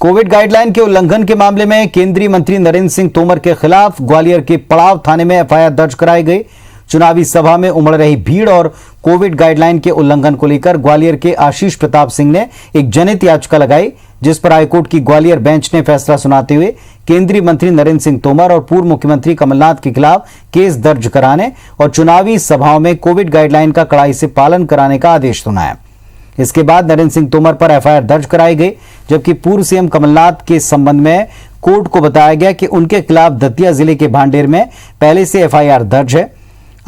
Covid guideline के उल्लंघन के मामले में केंद्रीय मंत्री नरेंद्र सिंह तोमर के खिलाफ ग्वालियर के पड़ाव थाने में एफआईआर दर्ज कराई गई। चुनावी सभा में उमड़ रही भीड़ और कोविड गाइडलाइन के उल्लंघन को लेकर ग्वालियर के आशीष प्रताप सिंह ने एक जनहित याचिका लगाई, जिस पर हाईकोर्ट की ग्वालियर बेंच ने फैसला सुनाते हुए केंद्रीय मंत्री नरेंद्र सिंह तोमर और पूर्व मुख्यमंत्री कमलनाथ के खिलाफ केस दर्ज कराने और चुनावी सभाओं में कोविड गाइडलाइन का कड़ाई से पालन कराने का आदेश सुनाया। इसके बाद नरेंद्र सिंह तोमर पर एफआईआर दर्ज कराई गई, जबकि पूर्व सीएम कमलनाथ के संबंध में कोर्ट को बताया गया कि उनके खिलाफ दतिया जिले के भांडेर में पहले से एफआईआर दर्ज है।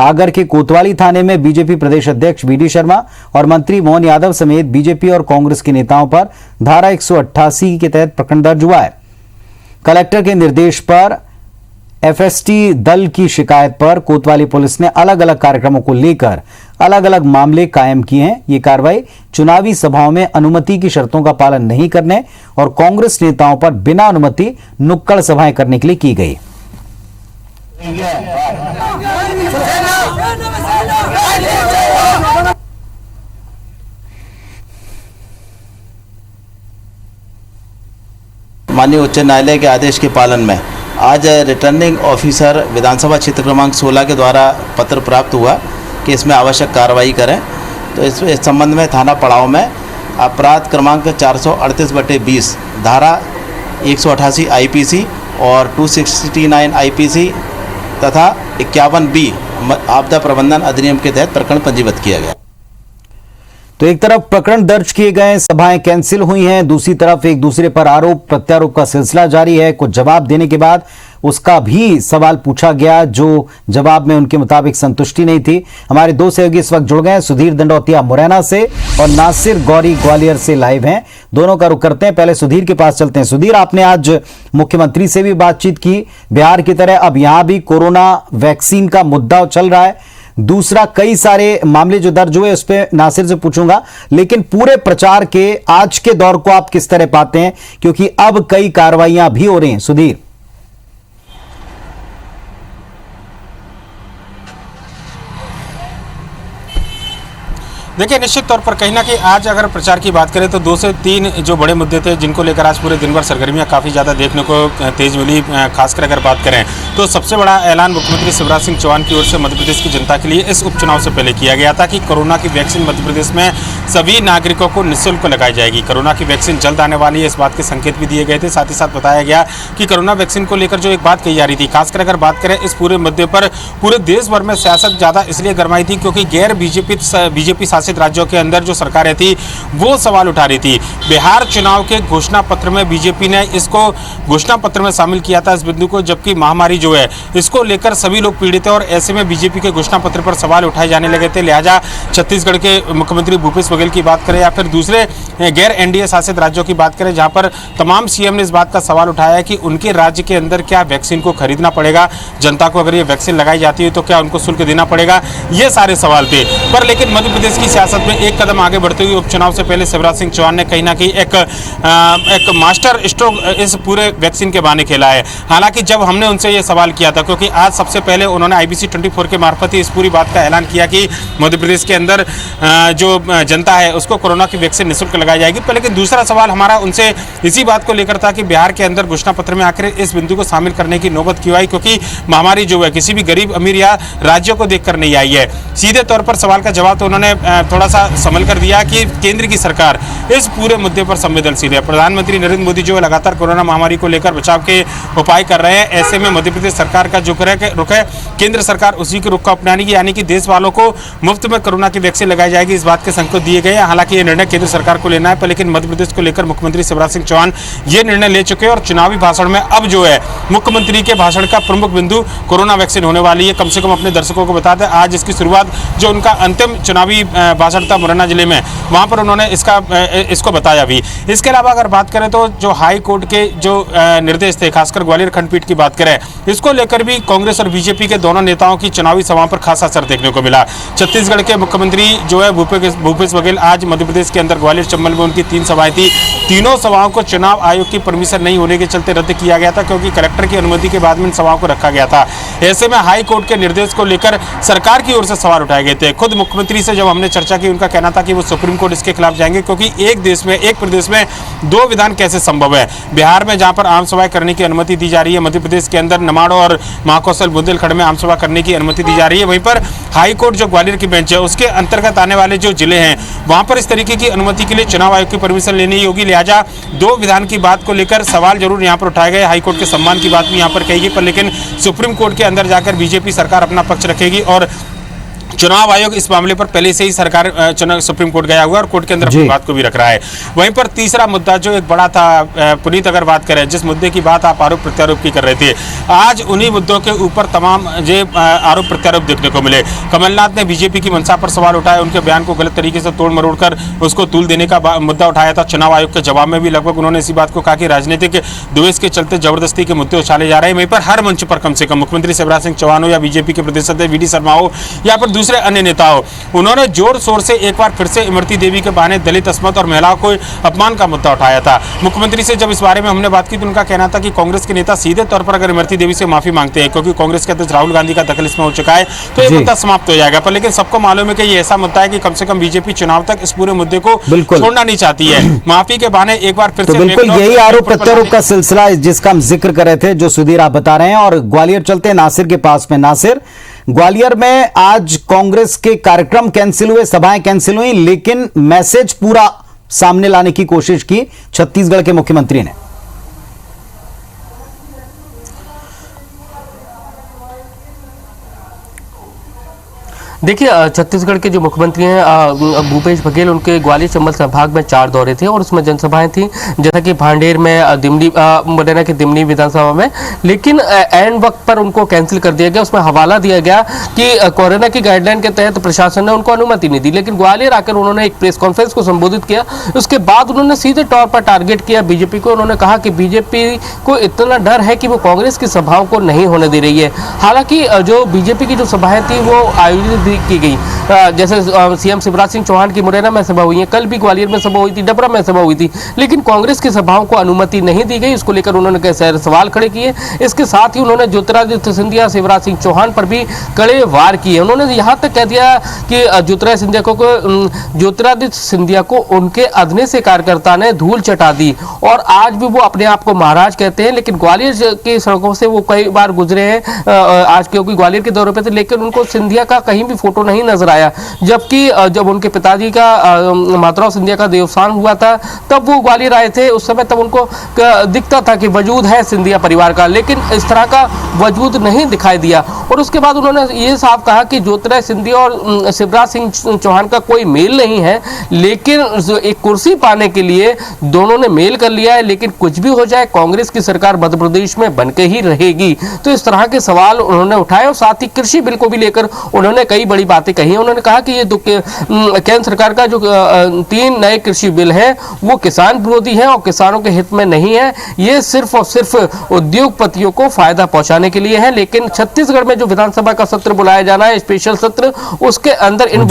आगर के कोतवाली थाने में बीजेपी प्रदेश अध्यक्ष वीडी शर्मा और मंत्री मोहन यादव समेत बीजेपी और कांग्रेस के नेताओं पर धारा 188 के तहत प्रकरण दर्ज हुआ है। कलेक्टर के निर्देश पर एफएसटी दल की शिकायत पर कोतवाली पुलिस ने अलग अलग कार्यक्रमों को लेकर अलग अलग मामले कायम किए हैं। ये कार्रवाई चुनावी सभाओं में अनुमति की शर्तों का पालन नहीं करने और कांग्रेस नेताओं पर बिना अनुमति नुक्कड़ सभाएं करने के लिए की गई। माननीय उच्च न्यायालय के आदेश के पालन में आज रिटर्निंग ऑफिसर विधानसभा क्षेत्र क्रमांक 16 के द्वारा पत्र प्राप्त हुआ कि इसमें आवश्यक कार्रवाई करें। तो इस संबंध में थाना पड़ाव में अपराध क्रमांक 438/20 धारा 188 आईपीसी और 269 आईपीसी तथा 51B आपदा प्रबंधन अधिनियम के तहत प्रकरण पंजीबद्ध किया गया। तो एक तरफ प्रकरण दर्ज किए गए, सभाएं कैंसिल हुई हैं, दूसरी तरफ एक दूसरे पर आरोप प्रत्यारोप का सिलसिला जारी है। कुछ जवाब देने के बाद उसका भी सवाल पूछा गया, जो जवाब में उनके मुताबिक संतुष्टि नहीं थी। हमारे दो सहयोगी इस वक्त जुड़ गए हैं, सुधीर दंडौतिया मुरैना से और नासिर गौरी ग्वालियर से लाइव हैं। दोनों का रुख करते हैं, पहले सुधीर के पास चलते हैं। सुधीर, आपने आज मुख्यमंत्री से भी बातचीत की, बिहार की तरह अब यहां भी कोरोना वैक्सीन का मुद्दा चल रहा है। दूसरा, कई सारे मामले जो दर्ज हुए उस पर नासिर से पूछूंगा, लेकिन पूरे प्रचार के आज के दौर को आप किस तरह पाते हैं, क्योंकि अब कई कार्रवाइयां भी हो रही हैं। सुधीर। देखिए, निश्चित तौर पर कहीं ना कहीं आज अगर प्रचार की बात करें तो 2 से 3 जो बड़े मुद्दे थे जिनको लेकर आज पूरे दिन भर सरगर्मियां काफ़ी ज़्यादा देखने को तेज मिली। खासकर अगर बात करें तो सबसे बड़ा ऐलान मुख्यमंत्री शिवराज सिंह चौहान की ओर से मध्य प्रदेश की जनता के लिए इस उपचुनाव से पहले किया गया था कि कोरोना की वैक्सीन मध्य प्रदेश में सभी नागरिकों को निःशुल्क लगाई जाएगी। कोरोना की वैक्सीन जल्द आने वाली है, इस बात के संकेत भी दिए गए थे। साथ ही साथ बताया गया कि कोरोना वैक्सीन को लेकर जो एक बात कही जा रही थी, खासकर अगर बात करें इस पूरे मुद्दे पर पूरे देश भर में सियासत ज़्यादा इसलिए गरमाई थी क्योंकि गैर बीजेपी शासित राज्यों के अंदर जो सरकारें थी वो सवाल उठा रही थी। बिहार चुनाव के घोषणा पत्र में बीजेपी ने इसको घोषणा पत्र में शामिल किया था इस बिंदु को, जबकि महामारी जो है इसको लेकर सभी लोग पीड़ित है और ऐसे में बीजेपी के घोषणा पत्र पर सवाल उठाए जाने लगे थे। लिहाजा छत्तीसगढ़ के मुख्यमंत्री भूपेश बघेल की बात करें या फिर दूसरे गैर एनडीए शासित राज्यों की बात करें, जहां पर तमाम सीएम ने इस बात का सवाल उठाया है कि उनके राज्य के अंदर क्या वैक्सीन को खरीदना पड़ेगा, जनता को अगर ये वैक्सीन लगाई जाती है तो क्या उनको शुल्क देना पड़ेगा, ये सारे सवाल थे। पर लेकिन मध्य प्रदेश की सियासत में एक कदम आगे बढ़ते हुए उपचुनाव से पहले शिवराज सिंह चौहान ने कहीं ना कहीं एक मास्टर स्ट्रोक इस पूरे वैक्सीन के बहाने खेला है। हालांकि जब हमने उनसे ये सवाल किया था, क्योंकि आज सबसे पहले उन्होंने IBC 24 के मार्फत ही इस पूरी बात का ऐलान किया कि मध्य प्रदेश के अंदर जो जनता है उसको कोरोना की वैक्सीन निःशुल्क लगाई जाएगी। पर लेकिन दूसरा सवाल हमारा उनसे इसी बात को लेकर था कि बिहार के अंदर घोषणा पत्र में आखिर इस बिंदु को शामिल करने की नौबत क्यों आई, क्योंकि महामारी जो है किसी भी गरीब अमीर या राज्यों को देखकर नहीं आई है। सीधे तौर पर सवाल का जवाब तो उन्होंने थोड़ा सा संभल कर दिया कि केंद्र की सरकार इस पूरे मुद्दे पर संवेदनशील है। प्रधानमंत्री नरेंद्र मोदी जो लगातार कोरोना महामारी को लेकर बचाव के उपाय कर रहे हैं, ऐसे में मध्य प्रदेश सरकार का जो रुख है केंद्र सरकार उसी के रुख को अपनाएगी, यानी कि देश वालों को मुफ्त में कोरोना की वैक्सीन लगाई जाएगी, इस बात के संकेत दिए गए हैं। हालांकि ये निर्णय केंद्र सरकार को लेना है, पर लेकिन मध्य प्रदेश को लेकर मुख्यमंत्री शिवराज सिंह चौहान ये निर्णय ले चुके हैं और चुनावी भाषण में अब जो है मुख्यमंत्री के भाषण का प्रमुख बिंदु कोरोना वैक्सीन होने वाली है। कम से कम अपने दर्शकों को बता दें, आज इसकी शुरुआत जो उनका अंतिम चुनावी भाषण था मुरैना जिले में, वहां पर उन्होंने इसको बताया भी। इसके अलावा अगर बात करें तो जो हाई कोर्ट के जो निर्देश थे, खासकर ग्वालियर खंडपीठ की बात करें, इसको लेकर भी कांग्रेस और बीजेपी के दोनों नेताओं की चुनावी सभाओं पर खासा असर देखने को मिला। छत्तीसगढ़ के मुख्यमंत्री जो है भूपेश बघेल आज मध्य प्रदेश के अंदर ग्वालियर चंबल में उनकी 3 सभाएं थी। तीनों सभाओं को चुनाव आयोग की परमिशन नहीं होने के चलते रद्द किया गया था, क्योंकि कलेक्टर की अनुमति के बाद में इन सभाओं को रखा गया था। ऐसे में हाई कोर्ट के निर्देश को लेकर सरकार की ओर से सवाल उठाए गए थे। खुद मुख्यमंत्री से जब हमने चर्चा चर्चा की। उनका कहना था कि वो सुप्रीम कोर्ट इसके खिलाफ जाएंगे, क्योंकि एक देश में, एक प्रदेश में दो विधान कैसे संभव है। बिहार में जहां पर आम सभाएं करने की अनुमति दी जा रही है, मध्य प्रदेश के अंदर नमाड़ो और महाकौशल बुंदेलखंड में आम सभा करने की अनुमति दी जा रही है, वहीं पर हाई कोर्ट जो ग्वालियर की बेंच है उसके अंतर्गत आने वाले जो जिले हैं वहां पर इस तरीके की अनुमति के लिए चुनाव आयोग की परमिशन लेनी होगी। लिहाजा दो विधान की बात को लेकर सवाल जरूर यहां पर उठाए गए। हाई कोर्ट के सम्मान की बात भी यहां पर कही गई, पर लेकिन सुप्रीम कोर्ट के अंदर जाकर बीजेपी सरकार अपना पक्ष रखेगी और चुनाव आयोग इस मामले पर पहले से ही सरकार सुप्रीम कोर्ट गया हुआ है और कोर्ट के अंदर अपनी बात को भी रख रहा है। वहीं पर तीसरा मुद्दा जो एक बड़ा था, पुनीत अगर बात करें जिस मुद्दे की बात आप आरोप प्रत्यारोप की कर रहे थे, आज उन्हीं मुद्दों के ऊपर तमाम आरोप प्रत्यारोप देखने को मिले। कमलनाथ ने बीजेपी की मंशा पर सवाल उठाया, उनके बयान को गलत तरीके से तोड़ मरोड़ कर उसको तूल देने का मुद्दा उठाया था। चुनाव आयोग के जवाब में भी लगभग उन्होंने इसी बात को कहा कि राजनीतिक द्वेष के चलते जबरदस्ती के मुद्दे उछाले जा रहे हैं। वहीं पर हर मंच पर कम से कम मुख्यमंत्री शिवराज सिंह चौहान हो या बीजेपी के प्रदेश अध्यक्ष वी डी शर्मा हो या फिर दूसरे अन्य नेता हो, उन्होंने जोर शोर से एक बार फिर से इमरती देवी के बहाने दलित अस्मत और महिलाओं को अपमान का मुद्दा उठाया था। मुख्यमंत्री से जब इस बारे में हमने बात की तो उनका कहना था कि कांग्रेस के नेता सीधे तौर पर अगर इमरती देवी से माफी मांगते हैं, क्योंकि कांग्रेस के अध्यक्ष राहुल गांधी का दखल इसमें हो चुका है, तो ये मुद्दा समाप्त हो जाएगा। पर लेकिन सबको मालूम है कि ये ऐसा मुद्दा है कि कम से कम बीजेपी चुनाव तक इस पूरे मुद्दे को छोड़ना नहीं चाहती है। माफी के बहाने एक बार फिर से बिल्कुल यही आरोप प्रत्यारोप का सिलसिला जिसका हम जिक्र कर रहे थे, जो सुधीर आप बता रहे हैं। और ग्वालियर चलते हैं नासिर के पास में। नासिर, ग्वालियर में आज कांग्रेस के कार्यक्रम कैंसिल हुए, सभाएं कैंसिल हुई, लेकिन मैसेज पूरा सामने लाने की कोशिश की छत्तीसगढ़ के मुख्यमंत्री ने। देखिए, छत्तीसगढ़ के जो मुख्यमंत्री हैं भूपेश बघेल, उनके ग्वालियर चंबल संभाग में 4 दौरे थे और उसमें जनसभाएं थी, जैसा कि भांडेर में, दिमनी, मुरैना के दिमनी विधानसभा में। लेकिन एंड वक्त पर उनको कैंसिल कर दिया गया। उसमें हवाला दिया गया कि कोरोना की गाइडलाइन के तहत प्रशासन ने उनको अनुमति नहीं दी। लेकिन ग्वालियर आकर उन्होंने एक प्रेस कॉन्फ्रेंस को संबोधित किया। उसके बाद उन्होंने सीधे तौर पर टारगेट किया बीजेपी को। उन्होंने कहा कि बीजेपी को इतना डर है कि वो कांग्रेस की सभाओं को नहीं होने दे रही है। हालांकि जो बीजेपी की जो सभाएं थी वो आयोजित की गई, जैसे सीएम शिवराज सिंह चौहान की मुरैना में सभा हुई है, कल भी ग्वालियर में सभा हुई थी, डबरा में सभा हुई थी, लेकिन कांग्रेस की सभाओं को अनुमति नहीं दी गई। इसको लेकर उन्होंने कई सारे सवाल खड़े किए। इसके साथ ही उन्होंने ज्योतिरादित्य सिंधिया, शिवराज सिंह चौहान पर भी कड़े वार किए। उन्होंने यहां तक कह दिया कि ज्योतिरादित्य सिंधिया को उनके अधने से कार्यकर्ता ने धूल चटा दी और आज भी वो अपने आप को महाराज कहते हैं। लेकिन ग्वालियर की सड़कों से वो कई बार गुजरे हैं आज, क्योंकि ग्वालियर के दौरे पे थे, लेकिन उनको सिंधिया का कहीं भी फोटो नहीं नजर आया। जबकि जब उनके पिताजी का माधवराव सिंधिया का देवस्थान हुआ था तब वो ग्वालियर आए थे, उस समय तब उनको दिखता था कि वजूद है सिंधिया परिवार का, लेकिन इस तरह का वजूद नहीं दिखाई दिया। और उसके बाद उन्होंने ये साफ कहा कि ज्योतिरादित्य सिंधिया और शिवराज सिंह चौहान का कोई मेल नहीं है, लेकिन एक कुर्सी पाने के लिए दोनों ने मेल कर लिया है। लेकिन कुछ भी हो जाए, कांग्रेस की सरकार मध्य प्रदेश में बनके ही रहेगी। तो इस तरह के सवाल उन्होंने उठाए और साथ ही कृषि बिल को भी लेकर उन्होंने कई बड़ी बातें कही। उन्होंने कहा कि ये केंद्र सरकार का जो 3 नए कृषि बिल हैं वो किसान विरोधी हैं और किसानों के हित में नहीं है। ये सिर्फ और सिर्फ उद्योगपतियों को फायदा पहुंचाने के लिए है। लेकिन छत्तीसगढ़ में जो विधानसभा का सत्र बुलाया जाना है, स्पेशल सत्र, उसके अंदर इन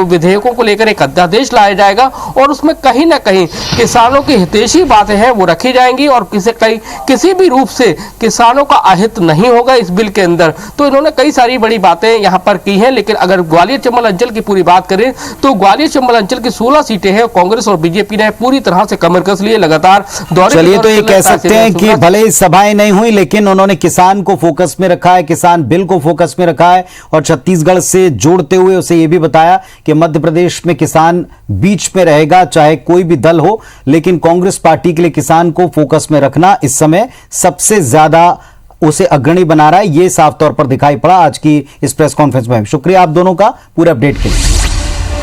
विधेयकों को लेकर एक अध्यादेश लाया जाएगा और उसमें कहीं ना कहीं किसानों की हितैषी बातें हैं वो रखी जाएंगी और किसी भी रूप से किसानों का अहित नहीं होगा इस बिल के अंदर। तो इन्होंने कई सारी बड़ी बातें यहां पर की हैं। लेकिन अगर ग्वालियर चंबल अंचल की पूरी बात करें तो ग्वालियर चंबल अंचल की 16 सीटें हैं। कांग्रेस और बीजेपी ने पूरी तरह से कमर कस लिए लगातार दौरे। चलिए, तो ये कह सकते हैं कि भले ही सभाएं नहीं हुई, लेकिन उन्होंने किसान को फोकस में रखा है, किसान बिल को फोकस में रखा है और छत्तीसगढ़ से जोड़ते हुए उसे ये भी बताया कि मध्य प्रदेश में किसान बीच में रहेगा, चाहे कोई भी दल हो, लेकिन कांग्रेस पार्टी के लिए किसान को फोकस में रखना इस समय सबसे ज्यादा उसे अग्रणी बना रहा है। यह साफ तौर पर दिखाई पड़ा आज की इस प्रेस कॉन्फ्रेंस में। शुक्रिया आप दोनों का पूरे अपडेट के लिए।